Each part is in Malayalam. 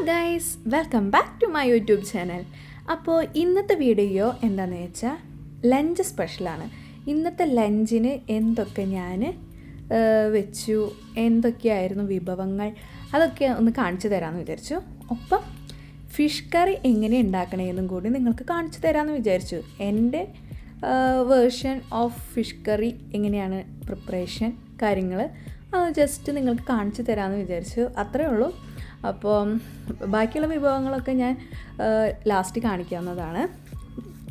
Guys, welcome back to my YouTube channel. അപ്പോൾ ഇന്നത്തെ വീഡിയോ എന്താണെന്ന് വെച്ചാൽ ലഞ്ച് സ്പെഷ്യലാണ്. ഇന്നത്തെ ലഞ്ചിന് എന്തൊക്കെ ഞാൻ വെച്ചു, എന്തൊക്കെയായിരുന്നു വിഭവങ്ങൾ, അതൊക്കെ ഒന്ന് കാണിച്ചു തരാമെന്ന് വിചാരിച്ചു. ഒപ്പം ഫിഷ് കറി എങ്ങനെ ഉണ്ടാക്കണമെന്നും കൂടി നിങ്ങൾക്ക് കാണിച്ചു തരാമെന്ന് വിചാരിച്ചു. എൻ്റെ വേർഷൻ ഓഫ് ഫിഷ് കറി എങ്ങനെയാണ് പ്രിപ്പറേഷൻ കാര്യങ്ങൾ അത് ജസ്റ്റ് നിങ്ങൾക്ക് കാണിച്ചു തരാമെന്ന് വിചാരിച്ചു. അത്രയേ ഉള്ളൂ. അപ്പോൾ ബാക്കിയുള്ള വിഭവങ്ങളൊക്കെ ഞാൻ ലാസ്റ്റ് കാണിക്കാവുന്നതാണ്.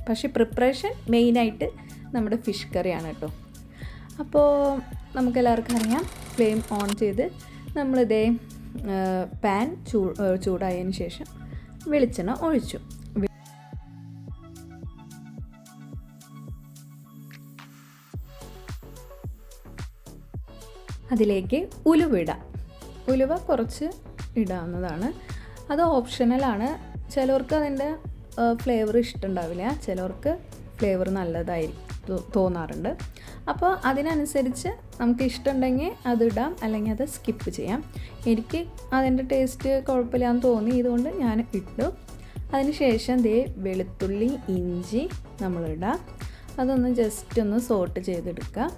പക്ഷേ പ്രിപ്പറേഷൻ മെയിനായിട്ട് നമ്മുടെ ഫിഷ് കറിയാണ് കേട്ടോ. അപ്പോൾ നമുക്കെല്ലാവർക്കും അറിയാം, ഫ്ലെയിം ഓൺ ചെയ്ത് നമ്മളിതേ പാൻ ചൂടായതിന് ശേഷം വെളിച്ചെണ്ണ ഒഴിച്ചു. അതിലേക്ക് ഉലുവ ഇടാം. ഉലുവ കുറച്ച് ഇടാവുന്നതാണ്, അത് ഓപ്ഷണലാണ്. ചിലവർക്ക് അതിൻ്റെ ഫ്ലേവർ ഇഷ്ടമുണ്ടാവില്ല, ചിലവർക്ക് ഫ്ലേവർ നല്ലതായി തോന്നാറുണ്ട്. അപ്പോൾ അതിനനുസരിച്ച് നമുക്ക് ഇഷ്ടമുണ്ടെങ്കിൽ അതിടാം, അല്ലെങ്കിൽ അത് സ്കിപ്പ് ചെയ്യാം. എനിക്ക് അതിൻ്റെ ടേസ്റ്റ് കുഴപ്പമില്ലാന്ന് തോന്നി, ഇതുകൊണ്ട് ഞാൻ ഇട്ടു. അതിന് ശേഷം വെളുത്തുള്ളി ഇഞ്ചി നമ്മളിടാം. അതൊന്ന് ജസ്റ്റ് ഒന്ന് സോട്ട് ചെയ്തെടുക്കുക.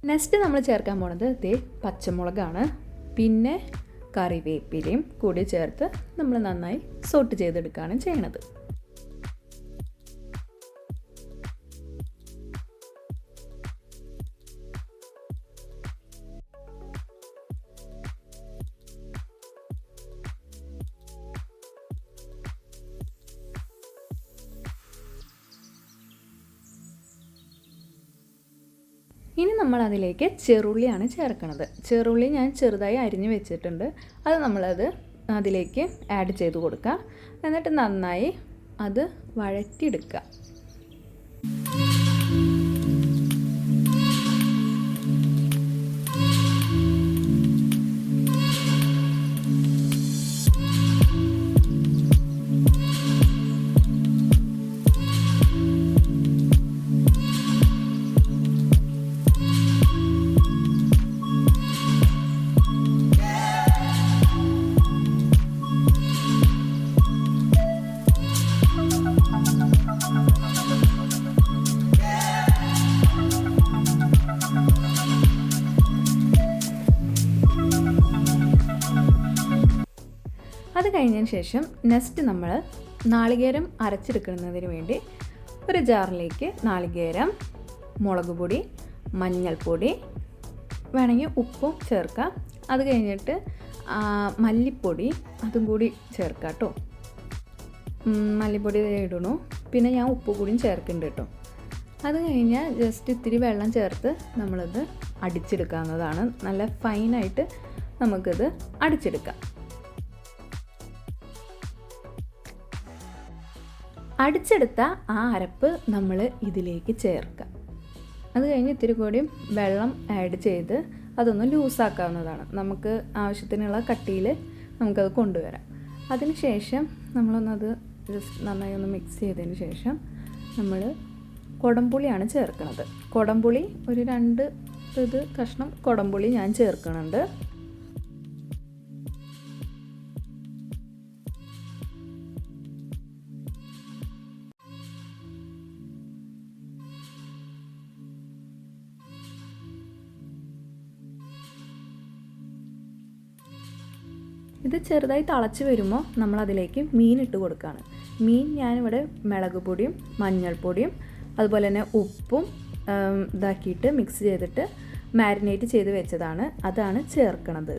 നെക്സ്റ്റ് നമ്മൾ ചേർക്കാൻ പോണത് പച്ചമുളകാണ്, പിന്നെ കറിവേപ്പിലയും കൂടി ചേർത്ത് നമ്മൾ നന്നായി സോട്ട് ചെയ്തെടുക്കുകയാണ് ചെയ്യണത്. ഇനി നമ്മൾ അതിലേക്ക് ചെറുള്ളിയാണ് ചേർക്കുന്നത്. ചെറുള്ളി ഞാൻ ചെറുതായി അരിഞ്ഞ് വെച്ചിട്ടുണ്ട്. അത് നമ്മളത് അതിലേക്ക് ആഡ് ചെയ്ത് കൊടുക്കുക. എന്നിട്ട് നന്നായി അത് വഴറ്റിയെടുക്കുക. അത് കഴിഞ്ഞതിന് ശേഷം നെക്സ്റ്റ് നമ്മൾ നാളികേരം അരച്ചെടുക്കുന്നതിന് വേണ്ടി ഒരു ജാറിലേക്ക് നാളികേരം, മുളക് പൊടി, മഞ്ഞൾപ്പൊടി, വേണമെങ്കിൽ ഉപ്പും ചേർക്കാം. അത് കഴിഞ്ഞിട്ട് മല്ലിപ്പൊടി അതും കൂടി ചേർക്കാം കേട്ടോ. മല്ലിപ്പൊടി ഇടണു, പിന്നെ ഞാൻ ഉപ്പ് കൂടിയും ചേർക്കുന്നുണ്ട് കേട്ടോ. അത് കഴിഞ്ഞാൽ ജസ്റ്റ് ഇത്തിരി വെള്ളം ചേർത്ത് നമ്മളത് അടിച്ചെടുക്കാവുന്നതാണ്. നല്ല ഫൈനായിട്ട് നമുക്കിത് അടിച്ചെടുക്കാം. അടിച്ചെടുത്ത ആ അരപ്പ് നമ്മൾ ഇതിലേക്ക് ചേർക്കാം. അത് കഴിഞ്ഞ് ഇത്തിരി കൂടിയും വെള്ളം ആഡ് ചെയ്ത് അതൊന്ന് ലൂസാക്കാവുന്നതാണ്. നമുക്ക് ആവശ്യത്തിനുള്ള കട്ടിയിൽ നമുക്കത് കൊണ്ടുവരാം. അതിന് ശേഷം നമ്മളൊന്നത് ജസ്റ്റ് നന്നായി ഒന്ന് മിക്സ് ചെയ്തതിന് ശേഷം നമ്മൾ കുടംപുളിയാണ് ചേർക്കുന്നത്. കുടംപുളി ഒരു 2 കഷ്ണം കുടംപുളി ഞാൻ ചേർക്കുന്നുണ്ട്. ഇത് ചെറുതായി തിളച്ച് വരുമ്പോൾ നമ്മളതിലേക്ക് മീൻ ഇട്ട് കൊടുക്കുകയാണ്. മീൻ ഞാനിവിടെ മുളക് പൊടിയും മഞ്ഞൾപ്പൊടിയും അതുപോലെ തന്നെ ഉപ്പും ഇതാക്കിയിട്ട് മിക്സ് ചെയ്തിട്ട് മാരിനേറ്റ് ചെയ്ത് വെച്ചതാണ്, അതാണ് ചേർക്കണത്.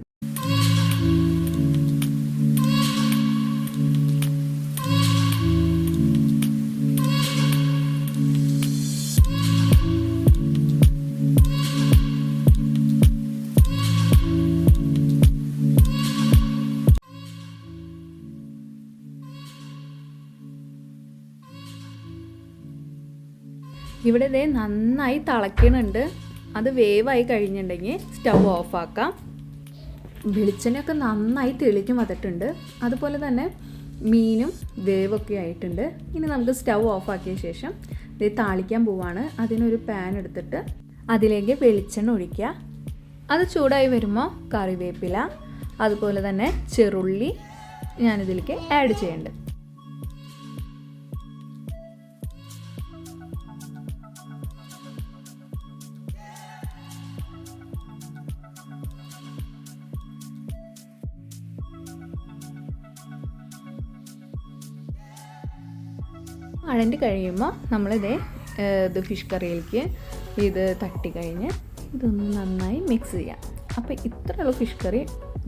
ഇവിടെ നന്നായി തിളയ്ക്കുന്നുണ്ട്. അത് വേവായി കഴിഞ്ഞിട്ടുണ്ടെങ്കിൽ സ്റ്റവ് ഓഫാക്കാം. വെളിച്ചെണ്ണയൊക്കെ നന്നായി തെളിഞ്ഞ് വന്നിട്ടുണ്ട്. അതുപോലെ തന്നെ മീനും വേവൊക്കെ ആയിട്ടുണ്ട്. ഇനി നമുക്ക് സ്റ്റൗ ഓഫാക്കിയ ശേഷം ഇത് താളിക്കാൻ പോവാണ്. അതിനൊരു പാൻ എടുത്തിട്ട് അതിലേക്ക് വെളിച്ചെണ്ണ ഒഴിക്കുക. അത് ചൂടായി വരുമ്പോൾ കറിവേപ്പില അതുപോലെ തന്നെ ചെറുള്ളി ഞാനിതിലേക്ക് ആഡ് ചെയ്യുന്നുണ്ട്. വഴണ്ടി കഴിയുമ്പോൾ നമ്മളിത് ഫിഷ് കറിയിലേക്ക് ഇത് തട്ടി കഴിഞ്ഞ് ഇതൊന്ന് നന്നായി മിക്സ് ചെയ്യാം. അപ്പോൾ ഇത്രയുള്ള fish curry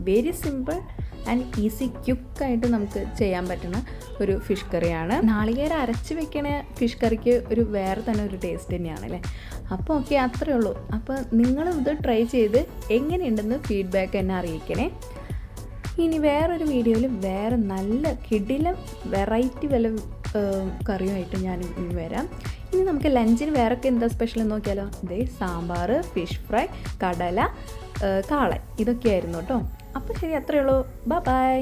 very simple and easy ക്യുക്കായിട്ട് നമുക്ക് ചെയ്യാൻ പറ്റുന്ന ഒരു ഫിഷ് കറിയാണ്. നാളികേരം അരച്ച് വെക്കണ ഫിഷ് കറിക്ക് ഒരു വേറെ തന്നെ ഒരു ടേസ്റ്റ് തന്നെയാണ് അല്ലേ. അപ്പോൾ ഓക്കെ, അത്രയേ ഉള്ളൂ. അപ്പോൾ നിങ്ങളും ഇത് ട്രൈ ചെയ്ത് എങ്ങനെയുണ്ടെന്ന് ഫീഡ്ബാക്ക് എന്നെ അറിയിക്കണേ. ഇനി വേറൊരു വീഡിയോയിൽ വേറെ നല്ല കിടിലം വെറൈറ്റി വല്ല കറിയുമായിട്ട് ഞാൻ വരാം. ഇനി നമുക്ക് ലഞ്ചിന് വേറൊക്കെ എന്താ സ്പെഷ്യൽ എന്ന് നോക്കിയാലോ. ഇതേ സാമ്പാർ, ഫിഷ് ഫ്രൈ, കടല, കാളൻ, ഇതൊക്കെയായിരുന്നു കേട്ടോ. അപ്പോൾ ശരി, അത്രയേ ഉള്ളൂ. ബൈ.